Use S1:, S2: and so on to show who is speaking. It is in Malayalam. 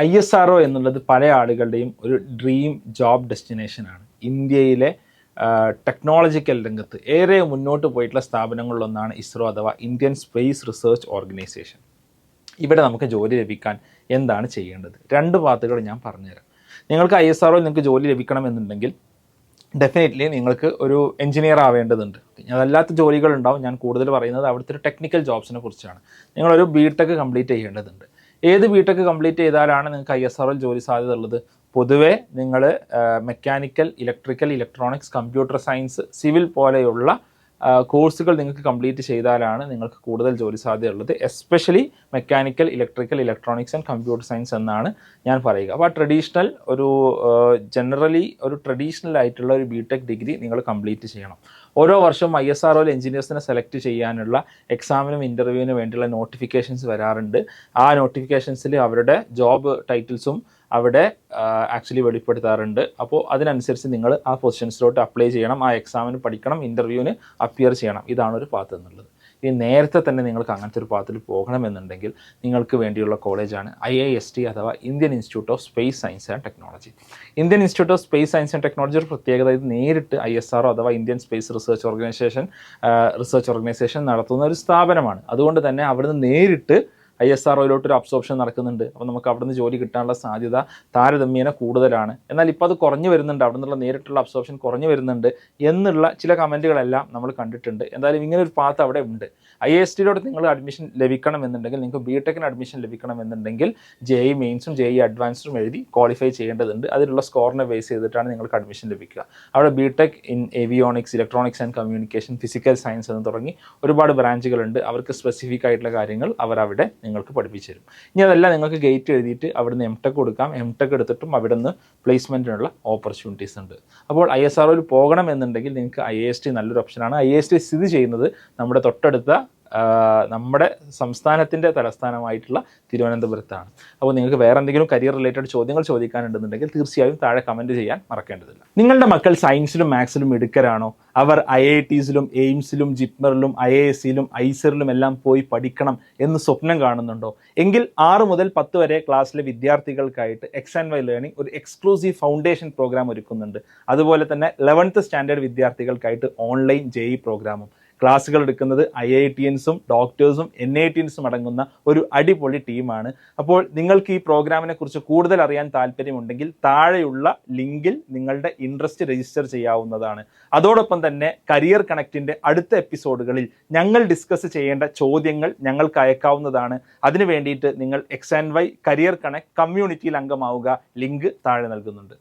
S1: ISRO എന്നുള്ളത് പല ആളുകളുടെയും ഒരു ഡ്രീം ജോബ് ഡെസ്റ്റിനേഷനാണ്. ഇന്ത്യയിലെ ടെക്നോളജിക്കൽ രംഗത്ത് ഏറെ മുന്നോട്ട് പോയിട്ടുള്ള സ്ഥാപനങ്ങളിലൊന്നാണ് ഇസ്രോ അഥവാ ഇന്ത്യൻ സ്പേസ് റിസർച്ച് ഓർഗനൈസേഷൻ. ഇവിടെ നമുക്ക് ജോലി ലഭിക്കാൻ എന്താണ് ചെയ്യേണ്ടത്? രണ്ട് പാത്തുകൾ ഞാൻ പറഞ്ഞുതരാം. നിങ്ങൾക്ക് ISROയിൽ നിങ്ങൾക്ക് ജോലി ലഭിക്കണമെന്നുണ്ടെങ്കിൽ ഡെഫിനറ്റ്ലി നിങ്ങൾക്ക് ഒരു എഞ്ചിനീയർ ആവേണ്ടതുണ്ട്. അതല്ലാത്ത ജോലികളുണ്ടാവും. ഞാൻ കൂടുതൽ പറയുന്നത് അവിടുത്തെ ഒരു ടെക്നിക്കൽ ജോബ്സിനെ കുറിച്ചാണ്. നിങ്ങളൊരു BTech കംപ്ലീറ്റ് ചെയ്യേണ്ടതുണ്ട്. ഏത് BTech കംപ്ലീറ്റ് ചെയ്താലാണ് നിങ്ങൾക്ക് ISROയിൽ ജോലി സാധ്യത ഉള്ളത്? പൊതുവേ നിങ്ങൾ mechanical, electrical, electronics, computer science, civil പോലെയുള്ള കോഴ്സുകൾ നിങ്ങൾക്ക് കംപ്ലീറ്റ് ചെയ്താലാണ് നിങ്ങൾക്ക് കൂടുതൽ ജോലി സാധ്യതയുള്ളത്. Especially mechanical, electrical, electronics and computer science എന്നാണ് ഞാൻ പറയുക. അപ്പോൾ ട്രഡീഷണൽ ജനറലി ഒരു ട്രഡീഷണൽ ആയിട്ടുള്ള ഒരു BTech ഡിഗ്രി നിങ്ങൾ കംപ്ലീറ്റ് ചെയ്യണം. ഓരോ വർഷവും ISROയിൽ എഞ്ചിനീയേഴ്സിനെ സെലക്ട് ചെയ്യാനുള്ള എക്സാമിനും ഇൻ്റർവ്യൂവിനും വേണ്ടിയുള്ള നോട്ടിഫിക്കേഷൻസ് വരാറുണ്ട്. ആ നോട്ടിഫിക്കേഷൻസിൽ അവരുടെ ജോബ് ടൈറ്റിൽസും അവിടെ ആക്ച്വലി വെളിപ്പെടുത്താറുണ്ട്. അപ്പോൾ അതിനനുസരിച്ച് നിങ്ങൾ ആ പൊസിഷൻസിലോട്ട് അപ്ലൈ ചെയ്യണം, ആ എക്സാമിന് പഠിക്കണം, ഇൻ്റർവ്യൂവിന് അപ്പിയർ ചെയ്യണം. ഇതാണ് ഒരു പാത്ത് എന്നുള്ളത്. ഇനി നേരത്തെ തന്നെ നിങ്ങൾക്ക് അങ്ങനത്തെ ഒരു പാത്തിൽ പോകണമെന്നുണ്ടെങ്കിൽ നിങ്ങൾക്ക് വേണ്ടിയുള്ള കോളേജാണ് IIST അഥവാ Indian institute of space science and technology. Indian institute of space science and technology ഒരു പ്രത്യേകത, ഇത് നേരിട്ട് ISRO അഥവാ ഇന്ത്യൻ സ്പേസ് റിസർച്ച് ഓർഗനൈസേഷൻ നടത്തുന്ന ഒരു സ്ഥാപനമാണ്. അതുകൊണ്ട് തന്നെ അവിടുന്ന് നേരിട്ട് ISROയിലോട്ടൊരു അബ്സോർപ്ഷൻ നടക്കുന്നുണ്ട്. അപ്പോൾ നമുക്ക് അവിടെ നിന്ന് ജോലി കിട്ടാനുള്ള സാധ്യത താരതമ്യേന കൂടുതലാണ്. എന്നാൽ ഇപ്പോൾ അത് കുറഞ്ഞു വരുന്നുണ്ട്, അവിടെ നിന്നുള്ള നേരിട്ടുള്ള അബ്സോർപ്ഷൻ കുറഞ്ഞു വരുന്നുണ്ട് എന്നുള്ള ചില കമൻറ്റുകളെല്ലാം നമ്മൾ കണ്ടിട്ടുണ്ട്. എന്തായാലും ഇങ്ങനെ ഒരു പാത്ത് അവിടെ ഉണ്ട്. IISTയിലോട്ട് നിങ്ങൾ അഡ്മിഷൻ ലഭിക്കണമെന്നുണ്ടെങ്കിൽ, നിങ്ങൾക്ക് BTechന് അഡ്മിഷൻ ലഭിക്കണമെന്നുണ്ടെങ്കിൽ JEE മെയിൻസും JEE അഡ്വാൻസും എഴുതി ക്വാളിഫൈ ചെയ്യേണ്ടതുണ്ട്. അതിലുള്ള സ്കോറിനെ ബേസ് ചെയ്തിട്ടാണ് നിങ്ങൾക്ക് അഡ്മിഷൻ ലഭിക്കുക. അവിടെ BTech in avionics, electronics and communication, physical science എന്ന് തുടങ്ങി ഒരുപാട് ബ്രാഞ്ചുകളുണ്ട്. അവർക്ക് സ്പെസിഫിക് ആയിട്ടുള്ള കാര്യങ്ങൾ അവരവിടെ നിങ്ങൾക്ക് പഠിപ്പിച്ചു തരും. ഇനി അതെല്ലാം നിങ്ങൾക്ക് ഗേറ്റ് എഴുതിയിട്ട് അവിടുന്ന് MTech കൊടുക്കാം. MTech എടുത്തിട്ടും അവിടെ നിന്ന് പ്ലേസ്മെൻറ്റിനുള്ള ഓപ്പർച്യൂണിറ്റീസ് ഉണ്ട്. അപ്പോൾ ISROയിൽ പോകണമെന്നുണ്ടെങ്കിൽ നിങ്ങൾക്ക് IIST നല്ലൊരു ഓപ്ഷനാണ്. IIST സ്ഥിതി ചെയ്യുന്നത് നമ്മുടെ തൊട്ടടുത്ത നമ്മുടെ സംസ്ഥാനത്തിൻ്റെ തലസ്ഥാനമായിട്ടുള്ള തിരുവനന്തപുരത്താണ്. അപ്പോൾ നിങ്ങൾക്ക് വേറെ എന്തെങ്കിലും കരിയർ റിലേറ്റഡ് ചോദ്യങ്ങൾ ചോദിക്കാനുണ്ടെന്നുണ്ടെങ്കിൽ തീർച്ചയായും താഴെ കമൻറ്റ് ചെയ്യാൻ മറക്കേണ്ടതില്ല. നിങ്ങളുടെ മക്കൾ സയൻസിലും മാത്സിലും മിടുക്കരാണോ? അവർ IITസിലും എയിംസിലും ജിപ്മറിലും IIScയിലും ഐസറിലും എല്ലാം പോയി പഠിക്കണം എന്ന് സ്വപ്നം കാണുന്നുണ്ടോ? എങ്കിൽ 6 മുതൽ 10 വരെ ക്ലാസ്സിലെ വിദ്യാർത്ഥികൾക്കായിട്ട് X&Y ലേണിംഗ് ഒരു എക്സ്ക്ലൂസീവ് ഫൗണ്ടേഷൻ പ്രോഗ്രാം ഒരുക്കുന്നുണ്ട്. അതുപോലെ തന്നെ 11th സ്റ്റാൻഡേർഡ് വിദ്യാർത്ഥികൾക്കായിട്ട് ഓൺലൈൻ JEE പ്രോഗ്രാമും. ക്ലാസ്സുകൾ എടുക്കുന്നത് IITians-ഉം ഡോക്ടേഴ്സും NITians-ഉം അടങ്ങുന്ന ഒരു അടിപൊളി ടീമാണ്. അപ്പോൾ നിങ്ങൾക്ക് ഈ പ്രോഗ്രാമിനെ കുറിച്ച് കൂടുതൽ അറിയാൻ താല്പര്യമുണ്ടെങ്കിൽ താഴെയുള്ള ലിങ്കിൽ നിങ്ങളുടെ ഇൻട്രസ്റ്റ് രജിസ്റ്റർ ചെയ്യാവുന്നതാണ്. അതോടൊപ്പം തന്നെ കരിയർ കണക്റ്റിൻ്റെ അടുത്ത എപ്പിസോഡുകളിൽ ഞങ്ങൾ ഡിസ്കസ് ചെയ്യേണ്ട ചോദ്യങ്ങൾ ഞങ്ങൾക്ക് അയക്കാവുന്നതാണ്. അതിനു വേണ്ടിയിട്ട് നിങ്ങൾ X&Y കരിയർ കണക്ട് കമ്മ്യൂണിറ്റിയിൽ അംഗമാവുക. ലിങ്ക് താഴെ നൽകുന്നുണ്ട്.